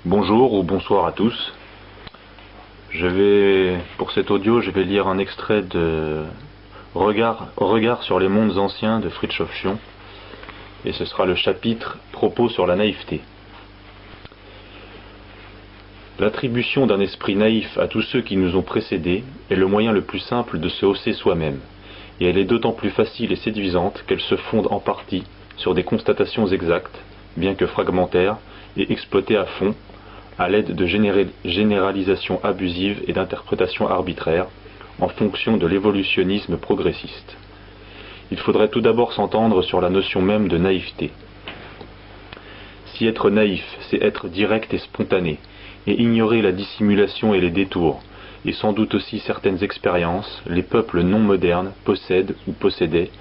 Bonjour ou bonsoir à tous. Pour cet audio, je vais lire un extrait de Regard sur les mondes anciens de Fritjof Schion, et ce sera le chapitre Propos sur la naïveté. L'attribution d'un esprit naïf à tous ceux qui nous ont précédés est le moyen le plus simple de se hausser soi-même, et elle est d'autant plus facile et séduisante qu'elle se fonde en partie sur des constatations exactes, bien que fragmentaires, et exploitées à fond, à l'aide de généralisations abusives et d'interprétations arbitraires, en fonction de l'évolutionnisme progressiste. Il faudrait tout d'abord s'entendre sur la notion même de naïveté. Si être naïf, c'est être direct et spontané, et ignorer la dissimulation et les détours, et sans doute aussi certaines expériences, les peuples non modernes possèdent ou possédaient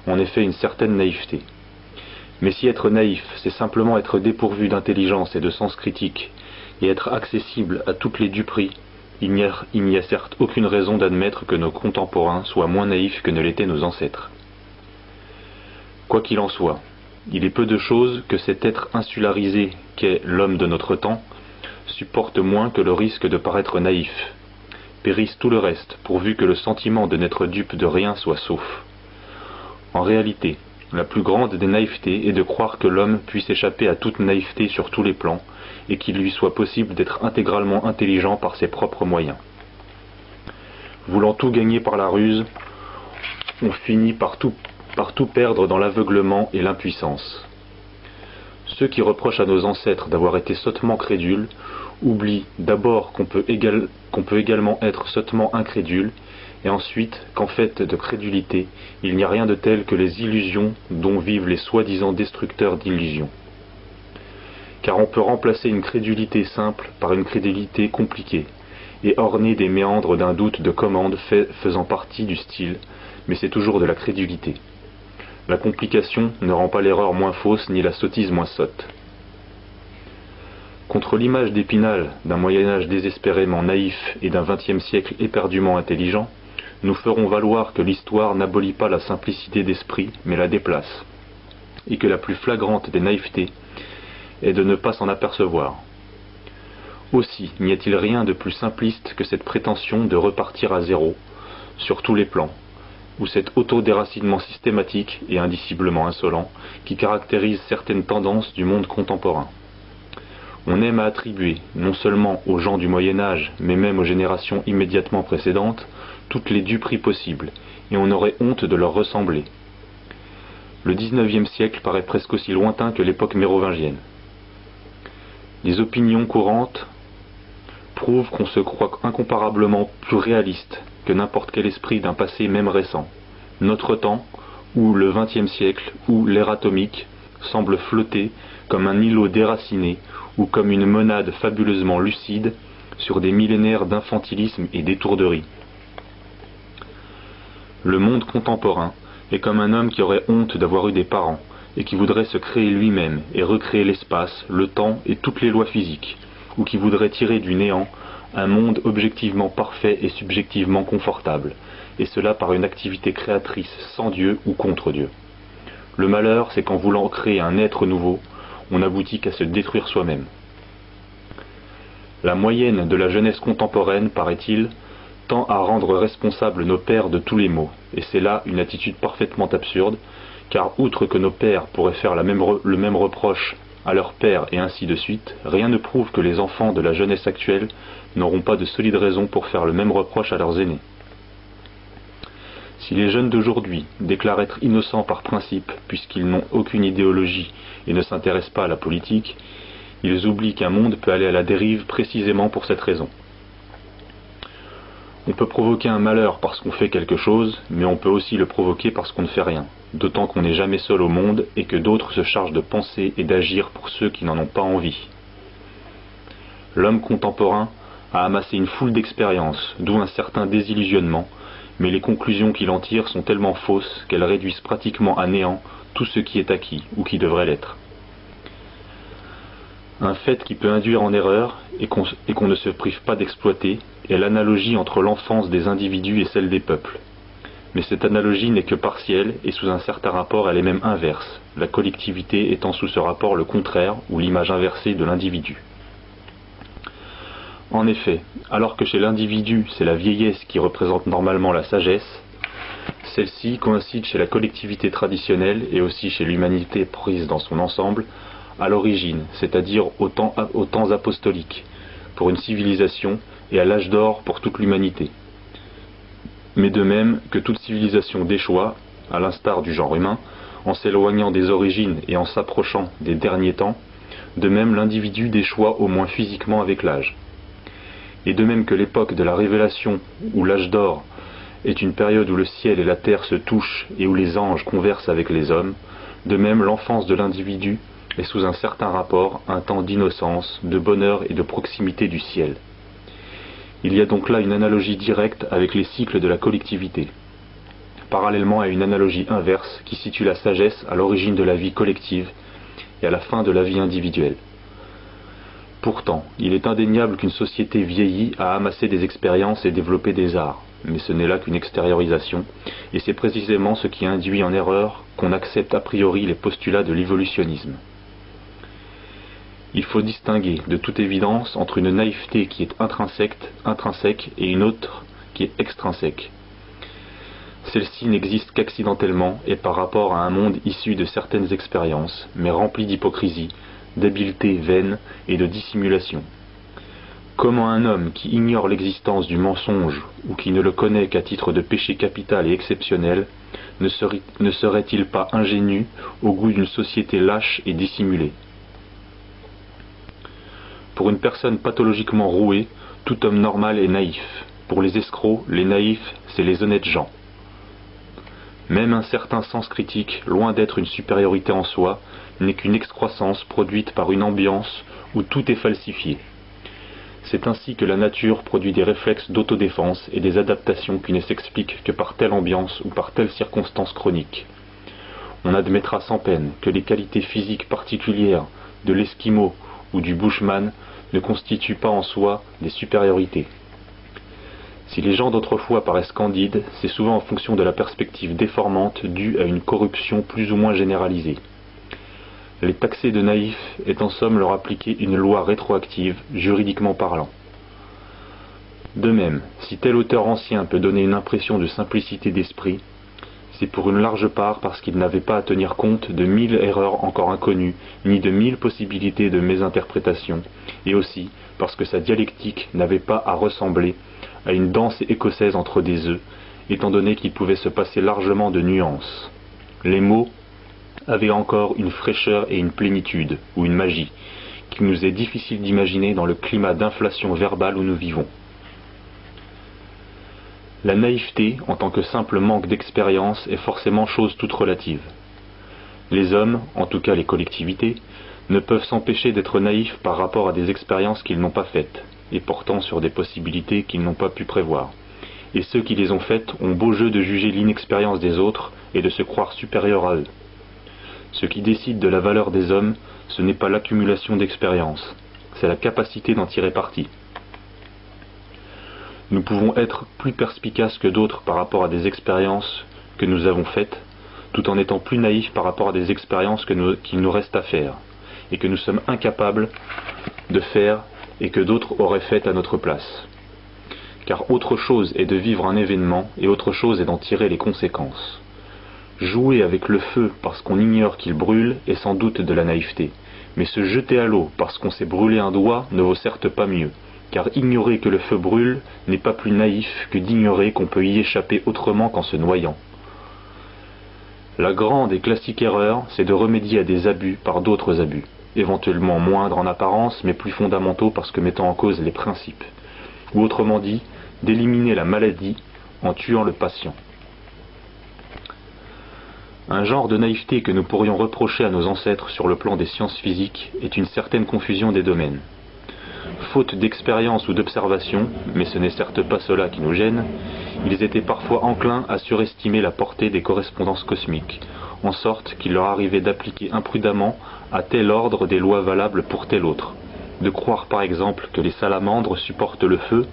en effet une certaine naïveté. Mais si être naïf, c'est simplement être dépourvu d'intelligence et de sens critique, et être accessible à toutes les duperies, il n'y a certes aucune raison d'admettre que nos contemporains soient moins naïfs que ne l'étaient nos ancêtres. Quoi qu'il en soit, il est peu de choses que cet être insularisé qu'est l'homme de notre temps supporte moins que le risque de paraître naïf. Périsse tout le reste, pourvu que le sentiment de n'être dupe de rien soit sauf. En réalité, la plus grande des naïvetés est de croire que l'homme puisse échapper à toute naïveté sur tous les plans, et qu'il lui soit possible d'être intégralement intelligent par ses propres moyens. Voulant tout gagner par la ruse, on finit par tout perdre dans l'aveuglement et l'impuissance. Ceux qui reprochent à nos ancêtres d'avoir été sottement crédules oublient d'abord qu'on peut également être sottement incrédule, et ensuite qu'en fait de crédulité, il n'y a rien de tel que les illusions dont vivent les soi-disant destructeurs d'illusions. Car on peut remplacer une crédulité simple par une crédulité compliquée, et ornée des méandres d'un doute de commande faisant partie du style, mais c'est toujours de la crédulité. La complication ne rend pas l'erreur moins fausse ni la sottise moins sotte. Contre l'image d'Épinal d'un Moyen-Âge désespérément naïf et d'un XXe siècle éperdument intelligent, nous ferons valoir que l'histoire n'abolit pas la simplicité d'esprit, mais la déplace, et que la plus flagrante des naïvetés est de ne pas s'en apercevoir. Aussi, n'y a-t-il rien de plus simpliste que cette prétention de repartir à zéro, sur tous les plans, ou cet autodéracinement systématique et indiciblement insolent qui caractérise certaines tendances du monde contemporain. On aime à attribuer, non seulement aux gens du Moyen-Âge, mais même aux générations immédiatement précédentes, toutes les duperies possibles, et on aurait honte de leur ressembler. Le XIXe siècle paraît presque aussi lointain que l'époque mérovingienne. Les opinions courantes prouvent qu'on se croit incomparablement plus réaliste que n'importe quel esprit d'un passé même récent. Notre temps, ou le XXe siècle, ou l'ère atomique, semble flotter comme un îlot déraciné ou comme une monade fabuleusement lucide sur des millénaires d'infantilisme et d'étourderie. Le monde contemporain est comme un homme qui aurait honte d'avoir eu des parents, et qui voudrait se créer lui-même et recréer l'espace, le temps et toutes les lois physiques, ou qui voudrait tirer du néant un monde objectivement parfait et subjectivement confortable, et cela par une activité créatrice sans Dieu ou contre Dieu. Le malheur, c'est qu'en voulant créer un être nouveau, on n'aboutit qu'à se détruire soi-même. La moyenne de la jeunesse contemporaine, paraît-il, tend à rendre responsables nos pères de tous les maux, et c'est là une attitude parfaitement absurde, car outre que nos pères pourraient faire le même reproche à leurs pères et ainsi de suite, rien ne prouve que les enfants de la jeunesse actuelle n'auront pas de solides raisons pour faire le même reproche à leurs aînés. Si les jeunes d'aujourd'hui déclarent être innocents par principe, puisqu'ils n'ont aucune idéologie et ne s'intéressent pas à la politique, ils oublient qu'un monde peut aller à la dérive précisément pour cette raison. On peut provoquer un malheur parce qu'on fait quelque chose, mais on peut aussi le provoquer parce qu'on ne fait rien, d'autant qu'on n'est jamais seul au monde et que d'autres se chargent de penser et d'agir pour ceux qui n'en ont pas envie. L'homme contemporain a amassé une foule d'expériences, d'où un certain désillusionnement, mais les conclusions qu'il en tire sont tellement fausses qu'elles réduisent pratiquement à néant tout ce qui est acquis ou qui devrait l'être. Un fait qui peut induire en erreur et qu'on ne se prive pas d'exploiter est l'analogie entre l'enfance des individus et celle des peuples. Mais cette analogie n'est que partielle et sous un certain rapport elle est même inverse, la collectivité étant sous ce rapport le contraire ou l'image inversée de l'individu. En effet, alors que chez l'individu c'est la vieillesse qui représente normalement la sagesse, celle-ci coïncide chez la collectivité traditionnelle et aussi chez l'humanité prise dans son ensemble, à l'origine, c'est-à-dire aux temps apostoliques, pour une civilisation et à l'âge d'or pour toute l'humanité. Mais de même que toute civilisation déchoit, à l'instar du genre humain, en s'éloignant des origines et en s'approchant des derniers temps, de même l'individu déchoit au moins physiquement avec l'âge. Et de même que l'époque de la révélation, ou l'âge d'or, est une période où le ciel et la terre se touchent et où les anges conversent avec les hommes, de même l'enfance de l'individu est sous un certain rapport un temps d'innocence, de bonheur et de proximité du ciel. Il y a donc là une analogie directe avec les cycles de la collectivité, parallèlement à une analogie inverse qui situe la sagesse à l'origine de la vie collective et à la fin de la vie individuelle. Pourtant, il est indéniable qu'une société vieillie a amassé des expériences et développé des arts, mais ce n'est là qu'une extériorisation, et c'est précisément ce qui induit en erreur qu'on accepte a priori les postulats de l'évolutionnisme. Il faut distinguer de toute évidence entre une naïveté qui est intrinsèque et une autre qui est extrinsèque. Celle-ci n'existe qu'accidentellement et par rapport à un monde issu de certaines expériences, mais rempli d'hypocrisie, d'habileté vaine et de dissimulation. Comment un homme qui ignore l'existence du mensonge ou qui ne le connaît qu'à titre de péché capital et exceptionnel ne serait-il pas ingénu au goût d'une société lâche et dissimulée? Pour une personne pathologiquement rouée, tout homme normal est naïf. Pour les escrocs, les naïfs, c'est les honnêtes gens. Même un certain sens critique, loin d'être une supériorité en soi, n'est qu'une excroissance produite par une ambiance où tout est falsifié. C'est ainsi que la nature produit des réflexes d'autodéfense et des adaptations qui ne s'expliquent que par telle ambiance ou par telle circonstance chronique. On admettra sans peine que les qualités physiques particulières de l'esquimau ou du bushman ne constituent pas en soi des supériorités. Si les gens d'autrefois paraissent candides, c'est souvent en fonction de la perspective déformante due à une corruption plus ou moins généralisée. Les taxer de naïfs est en somme leur appliquer une loi rétroactive, juridiquement parlant. De même, si tel auteur ancien peut donner une impression de simplicité d'esprit, c'est pour une large part parce qu'il n'avait pas à tenir compte de 1000 erreurs encore inconnues, ni de 1000 possibilités de mésinterprétation, et aussi parce que sa dialectique n'avait pas à ressembler à une danse écossaise entre des œufs, étant donné qu'il pouvait se passer largement de nuances. Les mots avaient encore une fraîcheur et une plénitude, ou une magie, qu'il nous est difficile d'imaginer dans le climat d'inflation verbale où nous vivons. La naïveté, en tant que simple manque d'expérience, est forcément chose toute relative. Les hommes, en tout cas les collectivités, ne peuvent s'empêcher d'être naïfs par rapport à des expériences qu'ils n'ont pas faites, et portant sur des possibilités qu'ils n'ont pas pu prévoir. Et ceux qui les ont faites ont beau jeu de juger l'inexpérience des autres et de se croire supérieurs à eux. Ce qui décide de la valeur des hommes, ce n'est pas l'accumulation d'expériences, c'est la capacité d'en tirer parti. Nous pouvons être plus perspicaces que d'autres par rapport à des expériences que nous avons faites, tout en étant plus naïfs par rapport à des expériences qu'il nous reste à faire, et que nous sommes incapables de faire et que d'autres auraient fait à notre place. Car autre chose est de vivre un événement et autre chose est d'en tirer les conséquences. Jouer avec le feu parce qu'on ignore qu'il brûle est sans doute de la naïveté, mais se jeter à l'eau parce qu'on s'est brûlé un doigt ne vaut certes pas mieux, car ignorer que le feu brûle n'est pas plus naïf que d'ignorer qu'on peut y échapper autrement qu'en se noyant. La grande et classique erreur, c'est de remédier à des abus par d'autres abus, éventuellement moindres en apparence, mais plus fondamentaux parce que mettant en cause les principes. Ou autrement dit, d'éliminer la maladie en tuant le patient. Un genre de naïveté que nous pourrions reprocher à nos ancêtres sur le plan des sciences physiques est une certaine confusion des domaines. Faute d'expérience ou d'observation, mais ce n'est certes pas cela qui nous gêne, ils étaient parfois enclins à surestimer la portée des correspondances cosmiques, en sorte qu'il leur arrivait d'appliquer imprudemment à tel ordre des lois valables pour tel autre, de croire par exemple que les salamandres supportent le feu,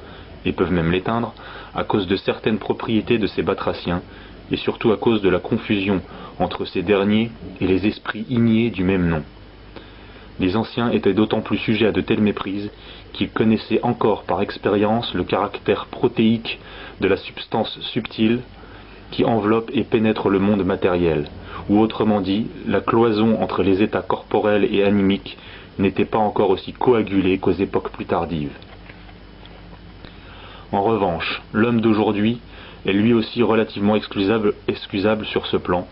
et peuvent même l'éteindre, à cause de certaines propriétés de ces batraciens, et surtout à cause de la confusion entre ces derniers et les esprits ignés du même nom. Les anciens étaient d'autant plus sujets à de telles méprises qu'ils connaissaient encore par expérience le caractère protéique de la substance subtile qui enveloppe et pénètre le monde matériel, ou autrement dit, la cloison entre les états corporels et animiques n'était pas encore aussi coagulée qu'aux époques plus tardives. En revanche, l'homme d'aujourd'hui est lui aussi relativement excusable sur ce plan,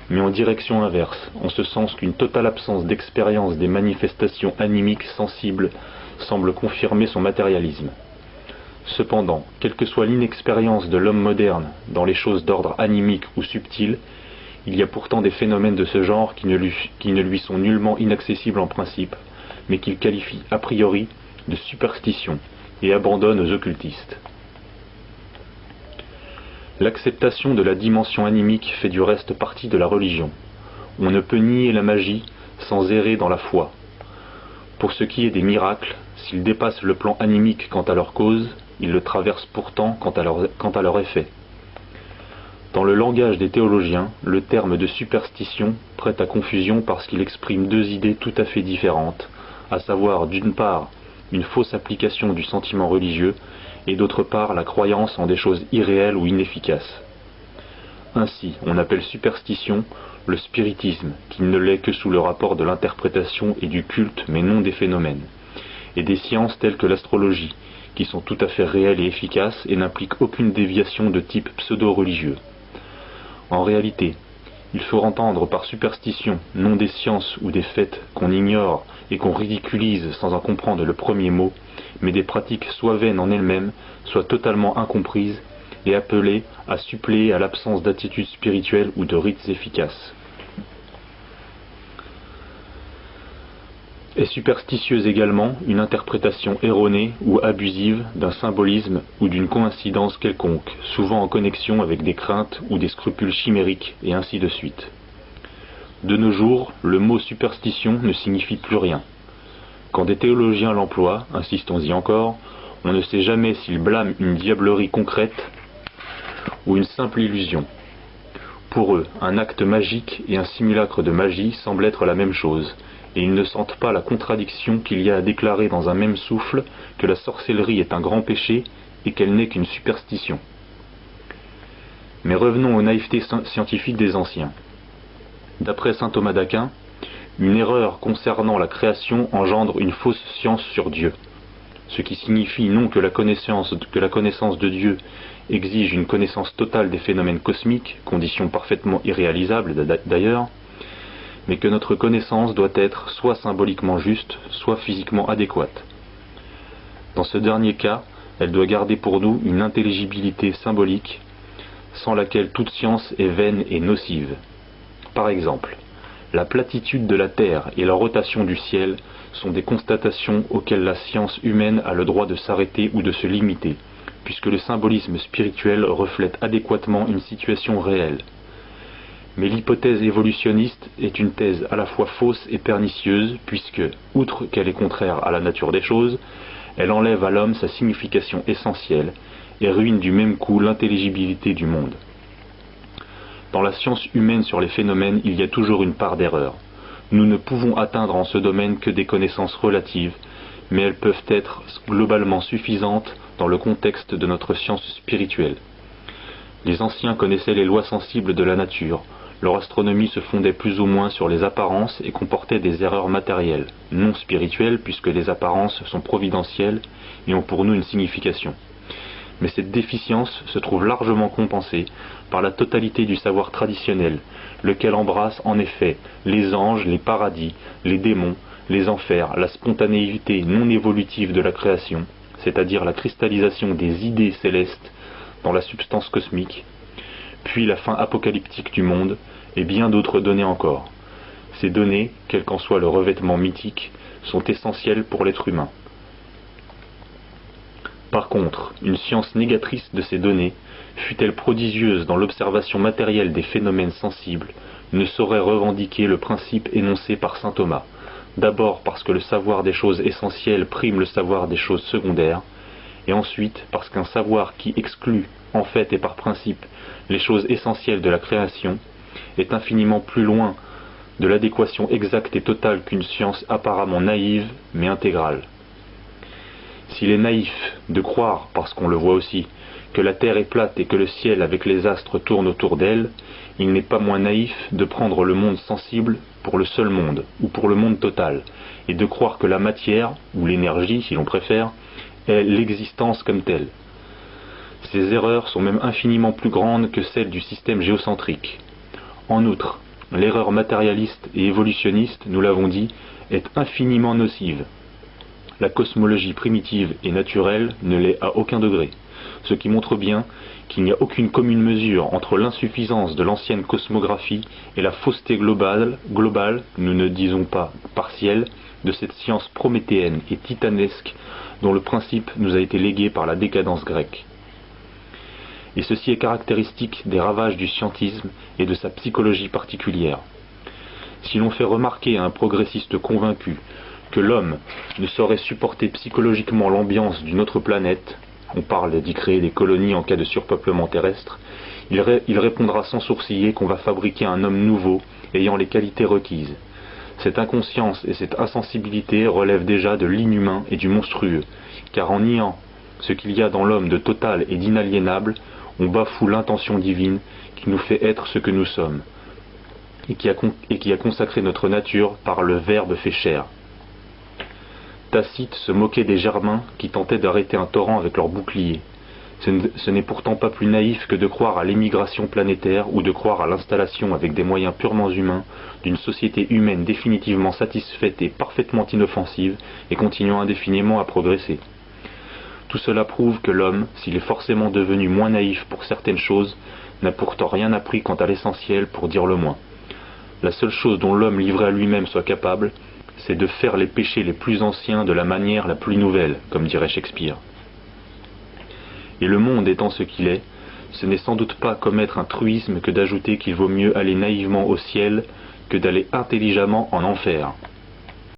mais en direction inverse, en ce sens qu'une totale absence d'expérience des manifestations animiques sensibles semble confirmer son matérialisme. Cependant, quelle que soit l'inexpérience de l'homme moderne dans les choses d'ordre animique ou subtil, il y a pourtant des phénomènes de ce genre qui ne lui sont nullement inaccessibles en principe, mais qu'il qualifie a priori de superstition et abandonne aux occultistes. L'acceptation de la dimension animique fait du reste partie de la religion. On ne peut nier la magie sans errer dans la foi. Pour ce qui est des miracles, s'ils dépassent le plan animique quant à leur cause, ils le traversent pourtant quant à leur effet. Dans le langage des théologiens, le terme de superstition prête à confusion parce qu'il exprime deux idées tout à fait différentes, à savoir d'une part une fausse application du sentiment religieux et d'autre part la croyance en des choses irréelles ou inefficaces. Ainsi, on appelle superstition le spiritisme, qui ne l'est que sous le rapport de l'interprétation et du culte, mais non des phénomènes, et des sciences telles que l'astrologie, qui sont tout à fait réelles et efficaces et n'impliquent aucune déviation de type pseudo-religieux. En réalité, il faut entendre par superstition non des sciences ou des faits qu'on ignore et qu'on ridiculise sans en comprendre le premier mot, mais des pratiques soit vaines en elles-mêmes, soit totalement incomprises et appelées à suppléer à l'absence d'attitude spirituelle ou de rites efficaces. Est superstitieuse également une interprétation erronée ou abusive d'un symbolisme ou d'une coïncidence quelconque, souvent en connexion avec des craintes ou des scrupules chimériques, et ainsi de suite. De nos jours, le mot superstition ne signifie plus rien. Quand des théologiens l'emploient, insistons-y encore, on ne sait jamais s'ils blâment une diablerie concrète ou une simple illusion. Pour eux, un acte magique et un simulacre de magie semblent être la même chose, et ils ne sentent pas la contradiction qu'il y a à déclarer dans un même souffle que la sorcellerie est un grand péché et qu'elle n'est qu'une superstition. Mais revenons aux naïvetés scientifiques des anciens. D'après saint Thomas d'Aquin, une erreur concernant la création engendre une fausse science sur Dieu, ce qui signifie non que la connaissance de Dieu exige une connaissance totale des phénomènes cosmiques, condition parfaitement irréalisable d'ailleurs, mais que notre connaissance doit être soit symboliquement juste, soit physiquement adéquate. Dans ce dernier cas, elle doit garder pour nous une intelligibilité symbolique, sans laquelle toute science est vaine et nocive. Par exemple, la platitude de la Terre et la rotation du ciel sont des constatations auxquelles la science humaine a le droit de s'arrêter ou de se limiter, puisque le symbolisme spirituel reflète adéquatement une situation réelle. Mais l'hypothèse évolutionniste est une thèse à la fois fausse et pernicieuse, puisque, outre qu'elle est contraire à la nature des choses, elle enlève à l'homme sa signification essentielle et ruine du même coup l'intelligibilité du monde. Dans la science humaine sur les phénomènes, il y a toujours une part d'erreur. Nous ne pouvons atteindre en ce domaine que des connaissances relatives, mais elles peuvent être globalement suffisantes dans le contexte de notre science spirituelle. Les anciens connaissaient les lois sensibles de la nature. Leur astronomie se fondait plus ou moins sur les apparences et comportait des erreurs matérielles, non spirituelles puisque les apparences sont providentielles et ont pour nous une signification. Mais cette déficience se trouve largement compensée par la totalité du savoir traditionnel, lequel embrasse en effet les anges, les paradis, les démons, les enfers, la spontanéité non évolutive de la création, c'est-à-dire la cristallisation des idées célestes dans la substance cosmique, puis la fin apocalyptique du monde, et bien d'autres données encore. Ces données, quel qu'en soit le revêtement mythique, sont essentielles pour l'être humain. Par contre, une science négatrice de ces données, fût-elle prodigieuse dans l'observation matérielle des phénomènes sensibles, ne saurait revendiquer le principe énoncé par saint Thomas, d'abord parce que le savoir des choses essentielles prime le savoir des choses secondaires, et ensuite parce qu'un savoir qui exclut, en fait et par principe, les choses essentielles de la création, est infiniment plus loin de l'adéquation exacte et totale qu'une science apparemment naïve, mais intégrale. S'il est naïf de croire, parce qu'on le voit aussi, que la Terre est plate et que le ciel avec les astres tourne autour d'elle, il n'est pas moins naïf de prendre le monde sensible pour le seul monde, ou pour le monde total, et de croire que la matière, ou l'énergie si l'on préfère, est l'existence comme telle. Ces erreurs sont même infiniment plus grandes que celles du système géocentrique. En outre, l'erreur matérialiste et évolutionniste, nous l'avons dit, est infiniment nocive. La cosmologie primitive et naturelle ne l'est à aucun degré, ce qui montre bien qu'il n'y a aucune commune mesure entre l'insuffisance de l'ancienne cosmographie et la fausseté globale, nous ne disons pas partielle, de cette science prométhéenne et titanesque dont le principe nous a été légué par la décadence grecque. Et ceci est caractéristique des ravages du scientisme et de sa psychologie particulière. Si l'on fait remarquer à un progressiste convaincu que l'homme ne saurait supporter psychologiquement l'ambiance d'une autre planète, on parle d'y créer des colonies en cas de surpeuplement terrestre, il répondra sans sourciller qu'on va fabriquer un homme nouveau ayant les qualités requises. Cette inconscience et cette insensibilité relèvent déjà de l'inhumain et du monstrueux, car en niant ce qu'il y a dans l'homme de total et d'inaliénable, on bafoue l'intention divine qui nous fait être ce que nous sommes, et qui a consacré notre nature par le Verbe fait chair. Tacite se moquait des Germains qui tentaient d'arrêter un torrent avec leurs boucliers. Ce n'est pourtant pas plus naïf que de croire à l'émigration planétaire ou de croire à l'installation avec des moyens purement humains d'une société humaine définitivement satisfaite et parfaitement inoffensive et continuant indéfiniment à progresser. Tout cela prouve que l'homme, s'il est forcément devenu moins naïf pour certaines choses, n'a pourtant rien appris quant à l'essentiel pour dire le moins. La seule chose dont l'homme livré à lui-même soit capable, c'est de faire les péchés les plus anciens de la manière la plus nouvelle, comme dirait Shakespeare. Et le monde étant ce qu'il est, ce n'est sans doute pas commettre un truisme que d'ajouter qu'il vaut mieux aller naïvement au ciel que d'aller intelligemment en enfer.